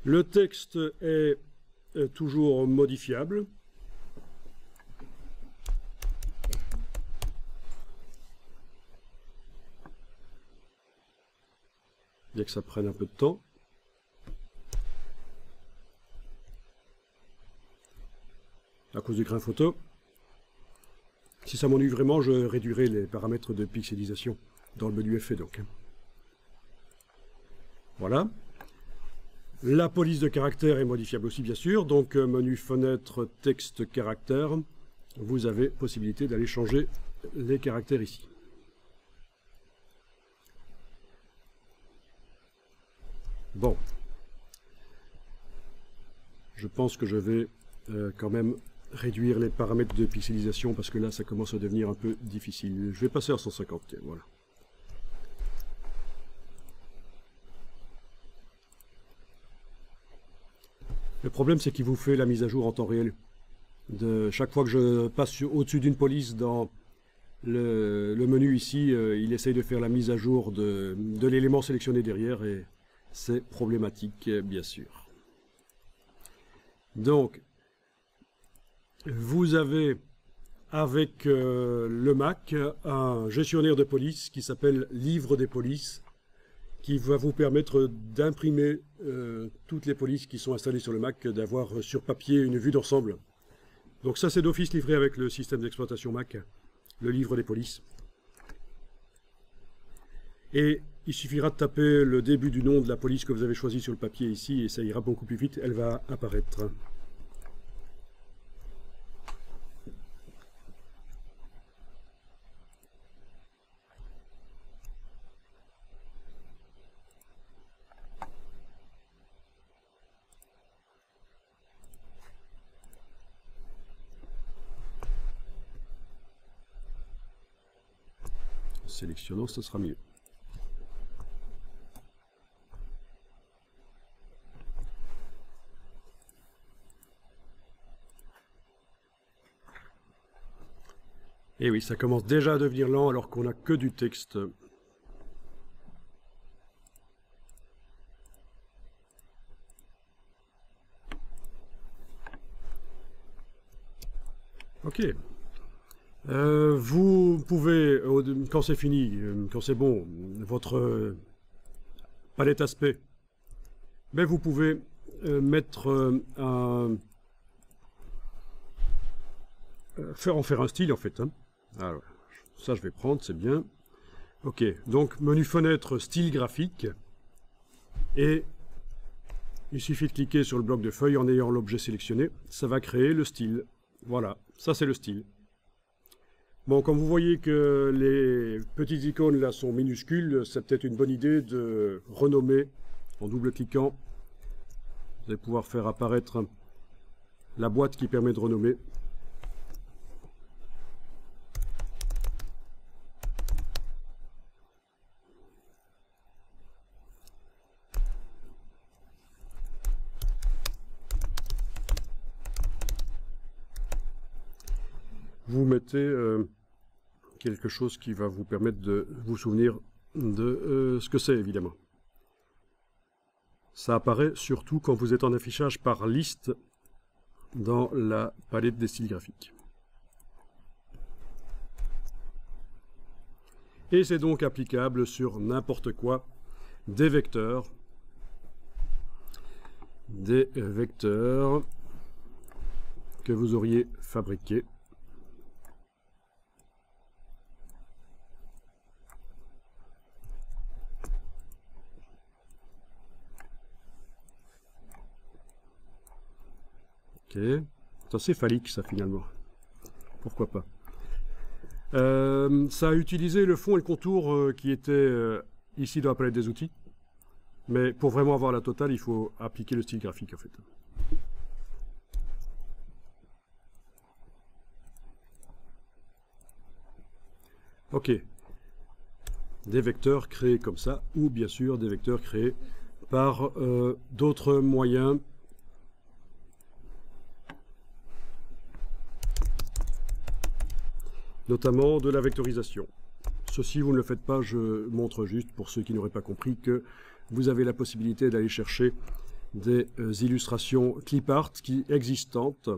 Le texte est toujours modifiable. Bien que ça prenne un peu de temps. À cause du grain photo. Si ça m'ennuie vraiment, je réduirai les paramètres de pixelisation dans le menu effet donc. Voilà. La police de caractère est modifiable aussi bien sûr, donc menu fenêtre, texte, caractère. Vous avez possibilité d'aller changer les caractères ici. Bon. Je pense que je vais quand même réduire les paramètres de pixelisation parce que là ça commence à devenir un peu difficile. Je vais passer à 150, voilà. Le problème c'est qu'il vous fait la mise à jour en temps réel. Chaque fois que je passe au-dessus d'une police dans le menu ici, il essaye de faire la mise à jour de l'élément sélectionné derrière et c'est problématique bien sûr. Donc, vous avez avec le Mac un gestionnaire de police qui s'appelle Livre des polices qui va vous permettre d'imprimer toutes les polices qui sont installées sur le Mac, d'avoir sur papier une vue d'ensemble. Donc ça c'est d'office livré avec le système d'exploitation Mac, le livre des polices. Et il suffira de taper le début du nom de la police que vous avez choisi sur le papier ici et ça ira beaucoup plus vite, elle va apparaître. Sélectionnant, ce sera mieux. Et oui, ça commence déjà à devenir lent alors qu'on n'a que du texte. Ok. Vous pouvez, quand c'est fini, quand c'est bon, votre palette aspect, mais vous pouvez mettre en faire un style en fait. Hein. Alors, ça je vais prendre, c'est bien. Ok, donc menu fenêtre, style graphique, et il suffit de cliquer sur le bloc de feuilles en ayant l'objet sélectionné, ça va créer le style. Voilà, ça c'est le style. Bon, comme vous voyez que les petites icônes là sont minuscules, c'est peut-être une bonne idée de renommer en double-cliquant. Vous allez pouvoir faire apparaître la boîte qui permet de renommer. Vous mettez quelque chose qui va vous permettre de vous souvenir de ce que c'est, évidemment. Ça apparaît surtout quand vous êtes en affichage par liste dans la palette des styles graphiques. Et c'est donc applicable sur n'importe quoi, des vecteurs que vous auriez fabriqués. Ok, c'est assez phallique ça finalement, pourquoi pas. Ça a utilisé le fond et le contour qui étaient ici dans la palette des outils, mais pour vraiment avoir la totale, il faut appliquer le style graphique en fait. Ok, des vecteurs créés comme ça, ou bien sûr des vecteurs créés par d'autres moyens. Notamment de la vectorisation. Ceci, vous ne le faites pas, je montre juste pour ceux qui n'auraient pas compris que vous avez la possibilité d'aller chercher des illustrations clipart qui existantes.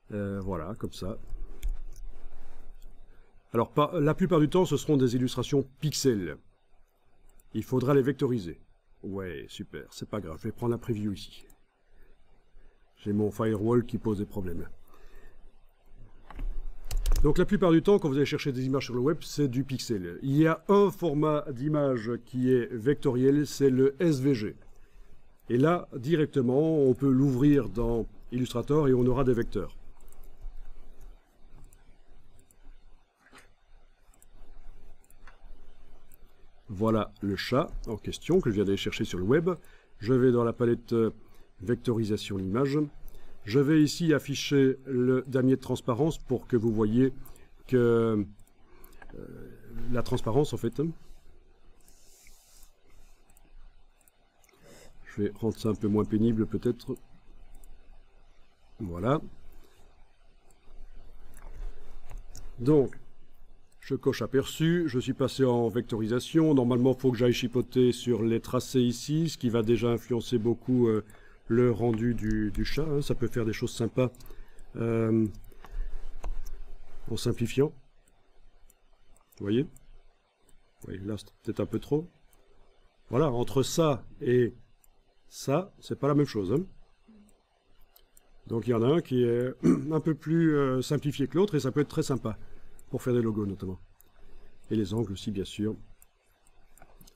Voilà, comme ça. Alors, la plupart du temps, ce seront des illustrations pixels. Il faudra les vectoriser. Ouais, super, c'est pas grave, je vais prendre la preview ici. J'ai mon firewall qui pose des problèmes. Donc la plupart du temps, quand vous allez chercher des images sur le web, c'est du pixel. Il y a un format d'image qui est vectoriel, c'est le SVG. Et là, directement, on peut l'ouvrir dans Illustrator et on aura des vecteurs. Voilà le chat en question que je viens d'aller chercher sur le web. Je vais dans la palette vectorisation d'image. Je vais ici afficher le damier de transparence pour que vous voyez que la transparence en fait. Je vais rendre ça un peu moins pénible peut-être. Voilà. Donc, je coche aperçu, je suis passé en vectorisation. Normalement, il faut que j'aille chipoter sur les tracés ici, ce qui va déjà influencer beaucoup le rendu du chat. Hein. Ça peut faire des choses sympas en simplifiant. Vous voyez? Oui, là, c'est peut-être un peu trop. Voilà, entre ça et ça, c'est pas la même chose. Hein. Donc, il y en a un qui est un peu plus simplifié que l'autre et ça peut être très sympa. Pour faire des logos notamment. Et les angles aussi, bien sûr.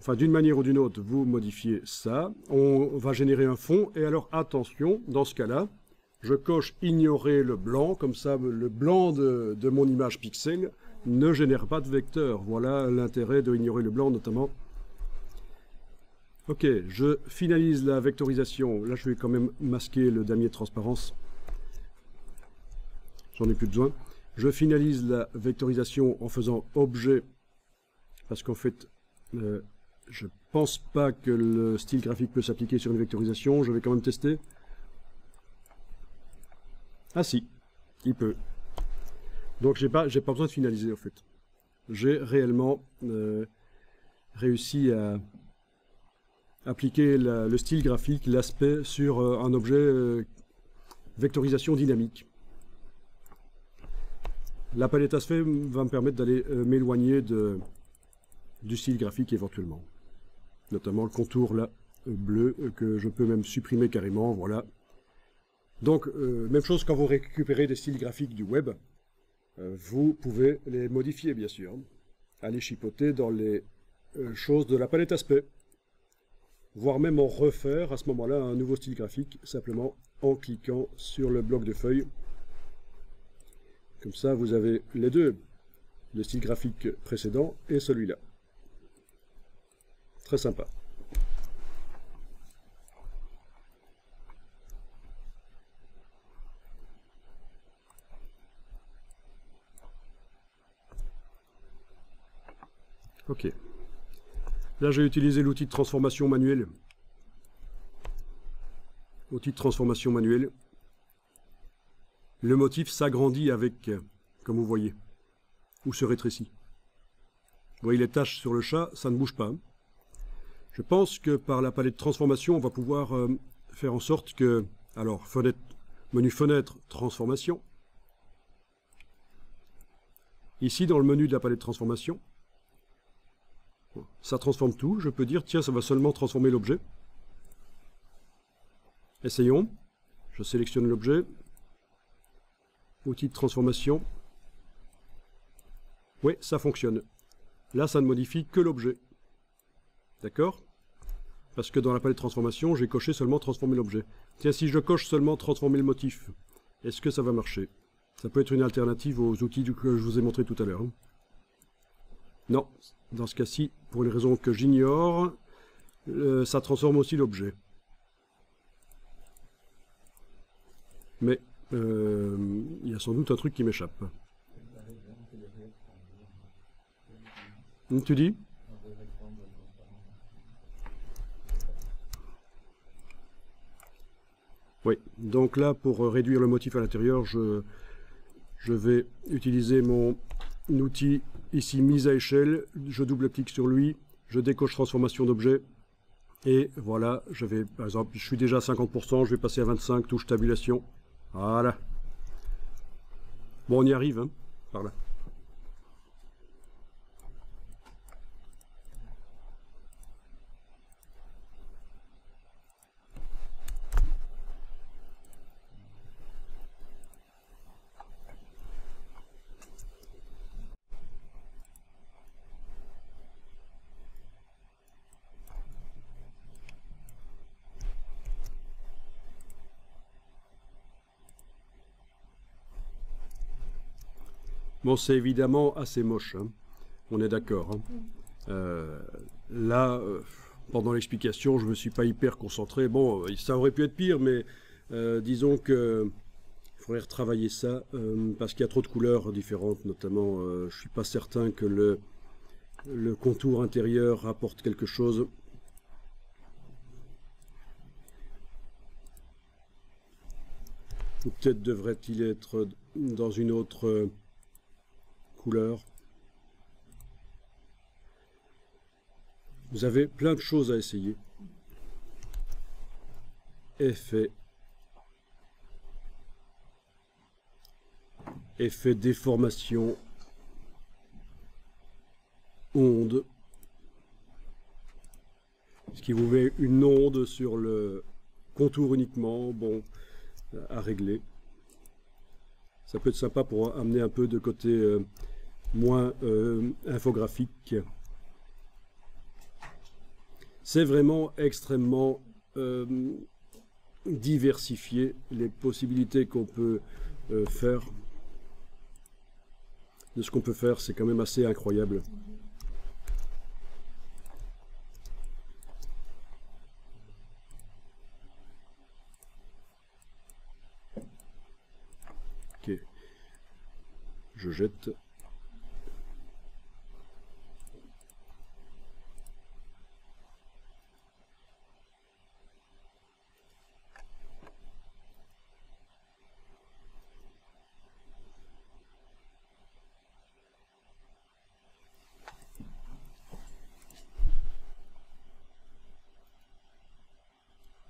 Enfin, d'une manière ou d'une autre, vous modifiez ça. On va générer un fond. Et alors, attention, dans ce cas-là, je coche ignorer le blanc. Comme ça, le blanc de mon image pixel ne génère pas de vecteur. Voilà l'intérêt de ignorer le blanc notamment. Ok, je finalise la vectorisation. Là, je vais quand même masquer le damier de transparence. J'en ai plus besoin. Je finalise la vectorisation en faisant objet, parce qu'en fait, je pense pas que le style graphique peut s'appliquer sur une vectorisation. Je vais quand même tester. Ah si, il peut. Donc j'ai pas besoin de finaliser en fait. J'ai réellement réussi à appliquer le style graphique, l'aspect sur un objet vectorisation dynamique. La palette aspect va me permettre d'aller m'éloigner du style graphique éventuellement. Notamment le contour là, bleu, que je peux même supprimer carrément, voilà. Donc, même chose quand vous récupérez des styles graphiques du web, vous pouvez les modifier bien sûr. Aller chipoter dans les choses de la palette aspect. Voire même en refaire à ce moment-là un nouveau style graphique, simplement en cliquant sur le bloc de feuilles. Comme ça, vous avez les deux, le style graphique précédent et celui-là. Très sympa. Ok. Là, j'ai utilisé l'outil de transformation manuelle. Outil de transformation manuelle. Le motif s'agrandit avec, comme vous voyez, ou se rétrécit. Vous voyez les taches sur le chat, ça ne bouge pas. Je pense que par la palette de transformation, on va pouvoir faire en sorte que, alors, menu fenêtre, transformation. Ici, dans le menu de la palette de transformation, ça transforme tout. Je peux dire, tiens, ça va seulement transformer l'objet. Essayons. Je sélectionne l'objet. Outil de transformation. Oui, ça fonctionne. Là, ça ne modifie que l'objet. D'accord? Parce que dans la palette de transformation, j'ai coché seulement transformer l'objet. Tiens, si je coche seulement transformer le motif, est-ce que ça va marcher? Ça peut être une alternative aux outils que je vous ai montré tout à l'heure. Non, dans ce cas-ci, pour les raisons que j'ignore, ça transforme aussi l'objet. Mais il y a sans doute un truc qui m'échappe. Tu dis? Oui, donc là, pour réduire le motif à l'intérieur, je vais utiliser mon outil ici mise à échelle, je double-clique sur lui, je décoche transformation d'objet, Et voilà, je vais, par exemple, je suis déjà à 50%, je vais passer à 25, touche tabulation. Voilà. Bon, on y arrive, hein, par là. Bon, c'est évidemment assez moche, hein. On est d'accord, hein. Là, pendant l'explication, je me suis pas hyper concentré. Bon, ça aurait pu être pire, mais disons que il faudrait retravailler ça parce qu'il y a trop de couleurs différentes, notamment. Je suis pas certain que le contour intérieur apporte quelque chose. Ou peut-être devrait-il être dans une autre couleur. Vous avez plein de choses à essayer. Effet déformation, onde. Ce qui vous met une onde sur le contour uniquement, bon, à régler. Ça peut être sympa pour amener un peu de côté moins infographique. C'est vraiment extrêmement diversifié les possibilités qu'on peut faire. De ce qu'on peut faire, c'est quand même assez incroyable. Ok. Je jette.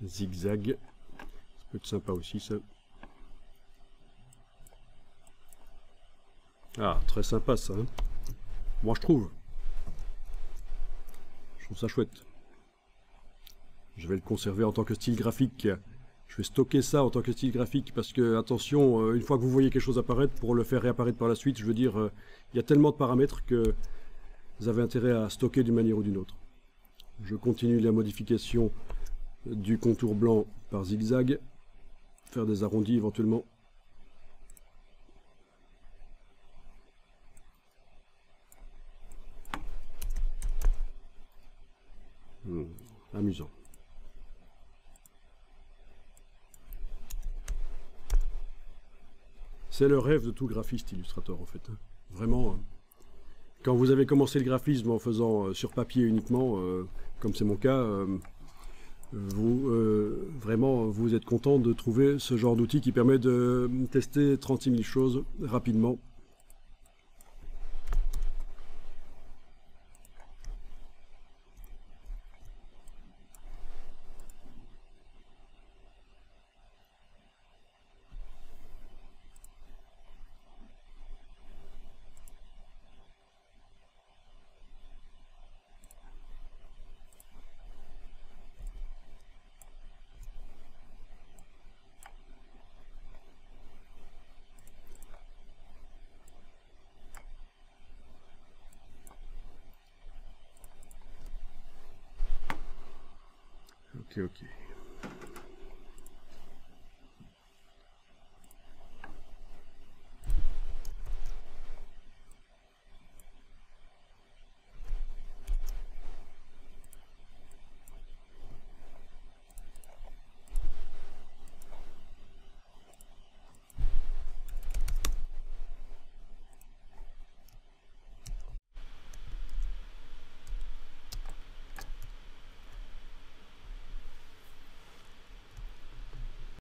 Zigzag. Ça peut être sympa aussi, ça. Ah, très sympa, ça. Hein. Moi, je trouve. Je trouve ça chouette. Je vais le conserver en tant que style graphique. Je vais stocker ça en tant que style graphique parce que, attention, une fois que vous voyez quelque chose apparaître, pour le faire réapparaître par la suite, je veux dire, il y a tellement de paramètres que vous avez intérêt à stocker d'une manière ou d'une autre. Je continue la modification du contour blanc par zigzag, faire des arrondis éventuellement. Amusant. C'est le rêve de tout graphiste illustrateur en fait. Vraiment. Quand vous avez commencé le graphisme en faisant sur papier uniquement, comme c'est mon cas, vraiment vous êtes content de trouver ce genre d'outil qui permet de tester 36 000 choses rapidement. Ok.